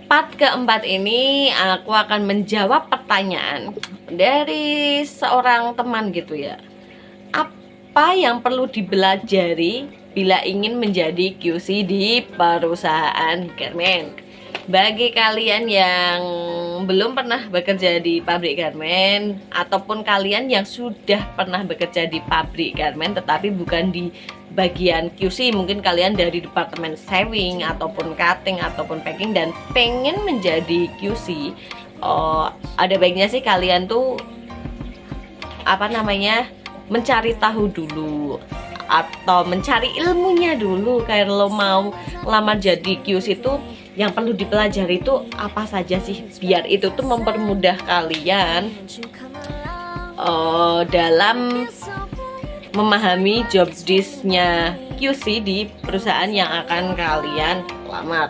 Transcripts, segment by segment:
Part keempat ini aku akan menjawab pertanyaan dari seorang teman gitu ya. Apa yang perlu dipelajari bila ingin menjadi QC di perusahaan garment? Bagi kalian yang belum pernah bekerja di pabrik garment ataupun kalian yang sudah pernah bekerja di pabrik garment tetapi bukan di bagian QC, mungkin kalian dari departemen sewing ataupun cutting ataupun packing dan pengen menjadi QC, ada baiknya sih kalian tuh mencari tahu dulu atau mencari ilmunya dulu. Kalau mau lamar jadi QC itu yang perlu dipelajari itu apa saja sih, biar itu tuh mempermudah kalian dalam memahami job desk-nya QC di perusahaan yang akan kalian lamar.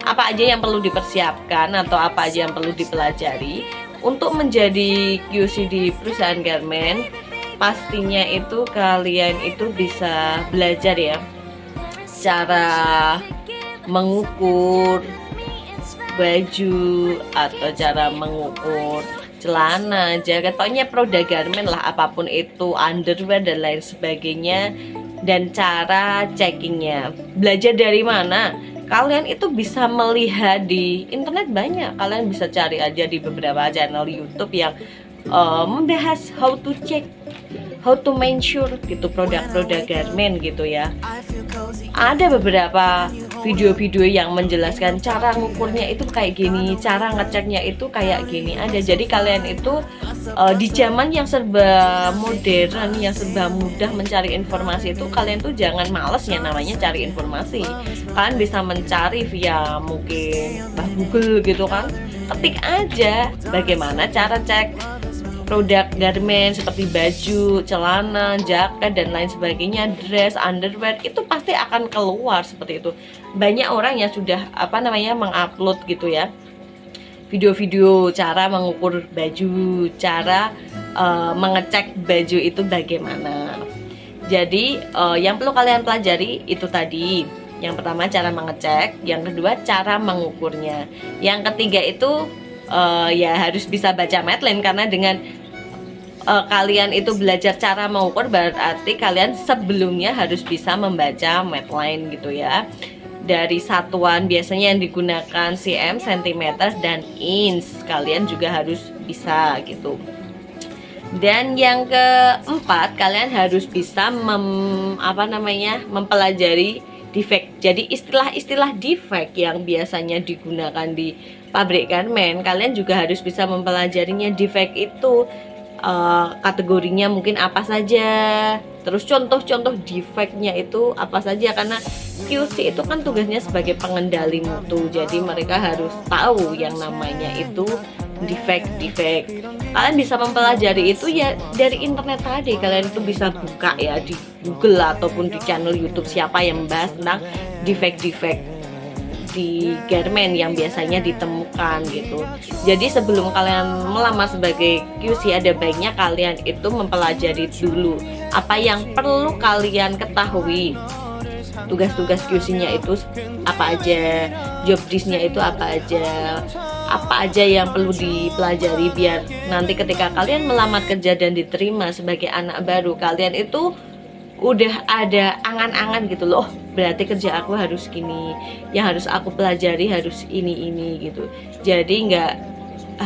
Apa aja yang perlu dipersiapkan atau apa aja yang perlu dipelajari untuk menjadi QC di perusahaan garment? Pastinya itu kalian itu bisa belajar ya cara mengukur baju atau cara mengukur celana, jaket, pokoknya produk garment lah, apapun itu, underwear dan lain sebagainya, dan cara checkingnya. Belajar dari mana? Kalian itu bisa melihat di internet banyak, kalian bisa cari aja di beberapa channel YouTube yang membahas how to check, how to measure gitu produk-produk garment gitu ya. Ada beberapa video-video yang menjelaskan cara ngukurnya itu kayak gini, cara ngeceknya itu kayak gini ada. Jadi kalian itu di zaman yang serba modern, yang serba mudah mencari informasi itu, kalian tuh jangan males yang namanya cari informasi. Kalian bisa mencari via mungkin Google gitu kan, ketik aja bagaimana cara cek produk garment seperti baju, celana, jaket dan lain sebagainya, dress, underwear, itu pasti akan keluar seperti itu. Banyak orang yang sudah mengupload gitu ya video-video cara mengukur baju, cara mengecek baju itu bagaimana. Jadi yang perlu kalian pelajari itu tadi. Yang pertama cara mengecek, yang kedua cara mengukurnya, yang ketiga itu ya harus bisa baca Medline, karena dengan kalian itu belajar cara mengukur berarti kalian sebelumnya harus bisa membaca Medline gitu ya. Dari satuan biasanya yang digunakan cm, cm dan inch, kalian juga harus bisa gitu. Dan yang keempat, kalian harus bisa mempelajari defect. Jadi istilah-istilah defect yang biasanya digunakan di pabrik garment, kalian juga harus bisa mempelajarinya. Defect itu kategorinya mungkin apa saja, terus contoh-contoh defectnya itu apa saja, karena QC itu kan tugasnya sebagai pengendali mutu, jadi mereka harus tahu yang namanya itu defect. Kalian bisa mempelajari itu ya dari internet tadi, kalian itu bisa buka ya di Google ataupun di channel YouTube siapa yang membahas tentang defect di garment yang biasanya ditemukan gitu. Jadi sebelum kalian melamar sebagai QC, ada baiknya kalian itu mempelajari dulu apa yang perlu kalian ketahui. Tugas-tugas QC-nya itu apa aja, job desk-nya itu apa aja yang perlu dipelajari, biar nanti ketika kalian melamar kerja dan diterima sebagai anak baru, kalian itu udah ada angan-angan gitu loh. Berarti kerja aku harus gini, yang harus aku pelajari harus ini gitu. Jadi nggak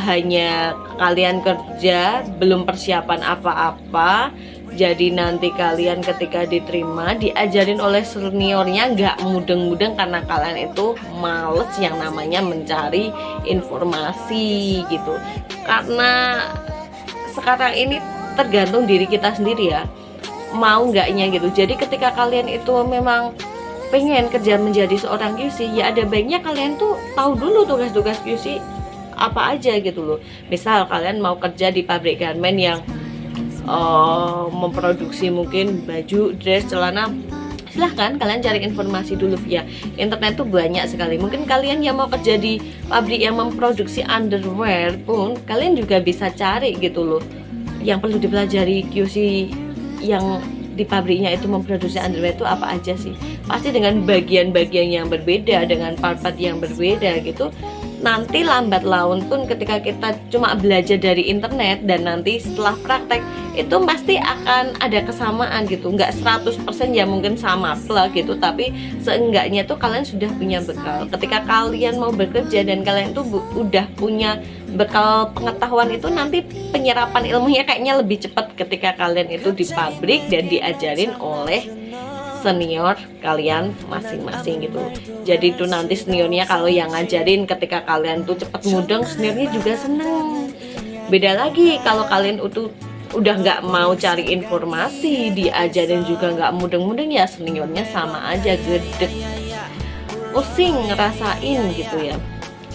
hanya kalian kerja belum persiapan apa-apa, jadi nanti kalian ketika diterima diajarin oleh seniornya nggak mudeng-mudeng, karena kalian itu males yang namanya mencari informasi gitu. Karena sekarang ini tergantung diri kita sendiri ya, mau nggaknya gitu. Jadi ketika kalian itu memang pengen kerja menjadi seorang QC, ya ada baiknya kalian tuh tahu dulu tugas-tugas QC apa aja gitu loh. Misal kalian mau kerja di pabrik garment yang memproduksi mungkin baju, dress, celana, silahkan kalian cari informasi dulu via internet tuh banyak sekali. Mungkin kalian yang mau kerja di pabrik yang memproduksi underwear pun kalian juga bisa cari gitu loh. Yang perlu dipelajari QC yang di pabriknya itu memproduksi underwear itu apa aja sih, pasti dengan bagian-bagian yang berbeda, dengan part-part yang berbeda gitu. nanti lambat laun pun ketika kita cuma belajar dari internet dan nanti setelah praktek itu pasti akan ada kesamaan gitu, nggak 100% ya mungkin sama plek gitu, tapi seenggaknya tuh kalian sudah punya bekal. Ketika kalian mau bekerja dan kalian tuh udah punya bekal pengetahuan itu, nanti penyerapan ilmunya kayaknya lebih cepat ketika kalian itu di pabrik dan diajarin oleh senior kalian masing-masing gitu. Jadi itu nanti seniornya kalau yang ngajarin ketika kalian tuh cepet mudeng, seniornya juga seneng. Beda lagi kalau kalian udah nggak mau cari informasi, diajarin juga nggak mudeng-mudeng, ya seniornya sama aja gedek, pusing ngerasain gitu ya.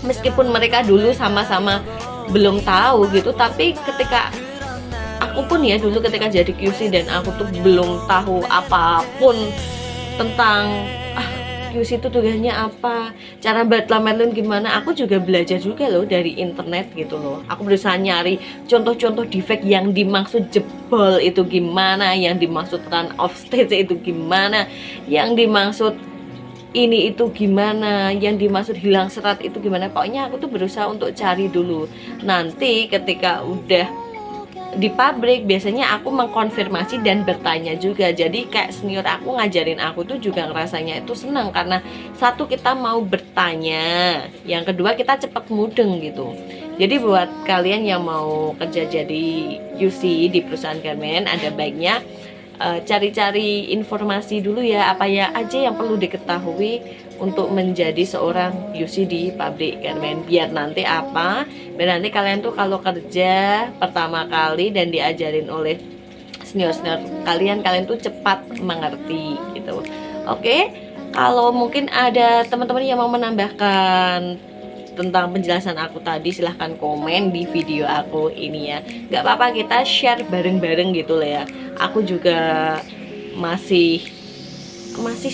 Meskipun mereka dulu sama-sama belum tahu gitu, tapi ketika aku pun ya dulu ketika jadi QC dan aku tuh belum tahu apapun tentang QC itu tugasnya apa, cara buat lamelin gimana, aku juga belajar juga loh dari internet gitu loh. Aku berusaha nyari contoh-contoh defect yang dimaksud jebol itu gimana, yang dimaksud run off stage itu gimana, yang dimaksud ini itu gimana, yang dimaksud hilang serat itu gimana. Pokoknya aku tuh berusaha untuk cari dulu. Nanti ketika udah di pabrik biasanya aku mengkonfirmasi dan bertanya juga. Jadi kayak senior aku ngajarin aku tuh juga ngerasanya itu senang, karena satu kita mau bertanya, yang kedua kita cepat mudeng gitu. Jadi buat kalian yang mau kerja jadi QC di perusahaan garment, ada baiknya cari-cari informasi dulu ya, apa ya aja yang perlu diketahui untuk menjadi seorang QC di pabrik garment, biar nanti kalian tuh kalau kerja pertama kali dan diajarin oleh senior-senior kalian tuh cepat mengerti gitu. Oke, kalau mungkin ada teman-teman yang mau menambahkan tentang penjelasan aku tadi, silahkan komen di video aku ini ya. Nggak apa-apa, kita share bareng-bareng gitu lah ya. Aku juga masih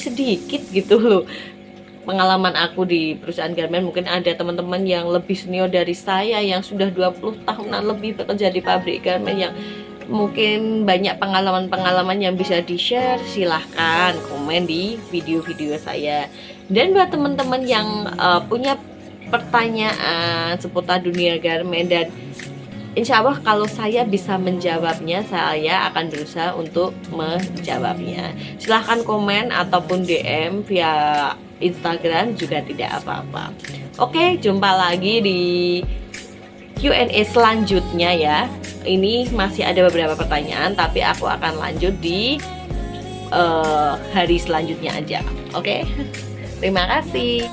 sedikit gitu loh pengalaman aku di perusahaan garment. Mungkin ada teman-teman yang lebih senior dari saya yang sudah 20 tahunan lebih bekerja di pabrik garment, yang mungkin banyak pengalaman-pengalaman yang bisa di-share. Silahkan komen di video-video saya. Dan buat teman-teman yang punya pertanyaan seputar dunia garment, dan insya Allah kalau saya bisa menjawabnya, saya akan berusaha untuk menjawabnya. Silahkan komen ataupun DM via Instagram juga tidak apa-apa. Oke, jumpa lagi di Q&A selanjutnya ya. Ini masih ada beberapa pertanyaan, tapi aku akan lanjut di hari selanjutnya aja. Oke, terima kasih.